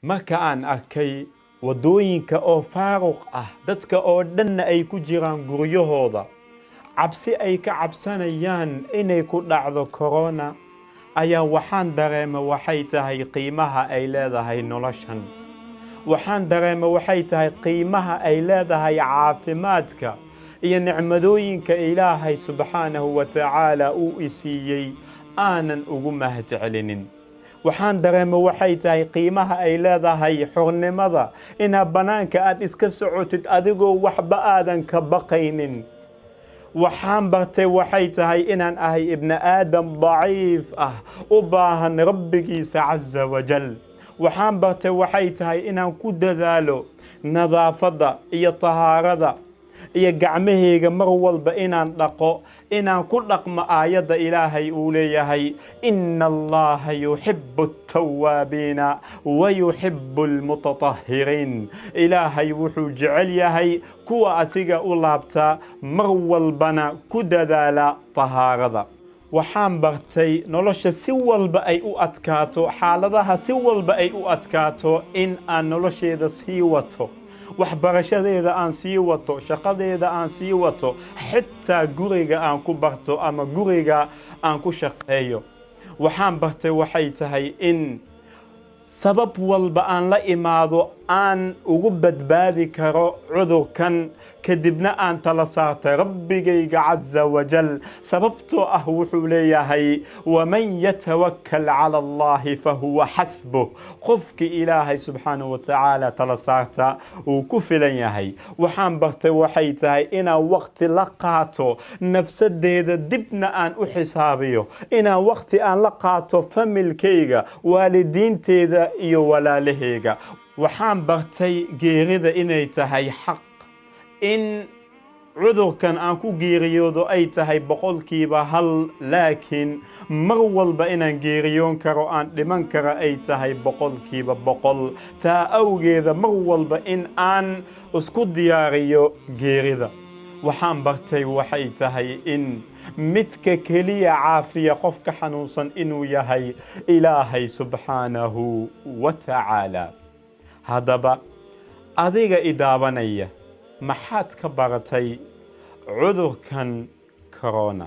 marka aan arkay wadooyinka oo faaruq ah, dadka oo dhanna ay ku jiraan guryahooda, cabsi ay ka cabsanayaan inay ku dhacdo corona, ayaa waxaan dareemay waxay tahay qiimaha ay leedahay noloshan. waxaan dareemay waxay tahay qiimaha ay leedahay caafimaadka iyo nicmadooyinka Ilaahay subxaanahu wa tacaala uu isiiyey aanan ugu mahadcelinin. waxaan dareemay waxay tahay qiimaha ay leedahay xornimada, inaad banaanka aad iska socotid adigoo waxba aadan ka baqaynin. waxaan bartay waxay tahay inaan ahay ibn aadam daciif ah, u baahan rabbigiisa caza wajal. waxaan bartay waxay tahay inaan ku dadaalo nadaafada iyo tahaarada iyo gacmahayga mar walba inaan dhaqo, inaan ku dhaqmo aayadda Ilaahay uu leeyahay inna Allaha yuhibbu at-tawwaabiina wa yuhibbu al-mutatahhiriin. Ilaahay wuxuu jecel yahay kuwa asiga u laabta mar walbana ku dadaala tahaarada. waxaan bartay nolosha si walba ay u adkaato, xaaladaha si walba ay u adkaato, in aan nolosheeda sii wato, waxbarashadeeda aan sii wato, shaqadeeda aan sii wato, xitaa guriga aan ku barto ama guriga aan ku shaqeeyo. waxaan bartay waxay tahay in sabab walba aan la imaado aan ugu badbaadi karo cudurkan, kadibna aan tala saartay rabbigayga caza wajal. sababtoo ah wuxuu leeyahay waman yatawakkal cala allahi fahuwa xasbuh. qofkii Ilaahay subxaanahu wa tacaala tala saarta uu ku filan yahay. waxaan bartay waxay tahay inaan waqti la qaato nafsadeeda, dibna aan u xisaabiyo, inaan waqti aan la qaato familkayga, waalidiinteeda iyo walaalahayga. waxaan bartay geerida inay tahay xaq, in cudurkan aan ku geeriyoodo ay tahay 100%, laakiin mar walba inaan geeriyoon karo, aan dhiman karo ay tahay 100%. taa awgeeda mar walba in aan isku diyaariyo geerida. waxaan bartay waxay tahay in midka keliya caafiya qofka xanuunsan inuu yahay Ilaahay subxaanahu wa tacaala. haddaba adiga idaabanaya, maxaad ka baratay cudurkan corona?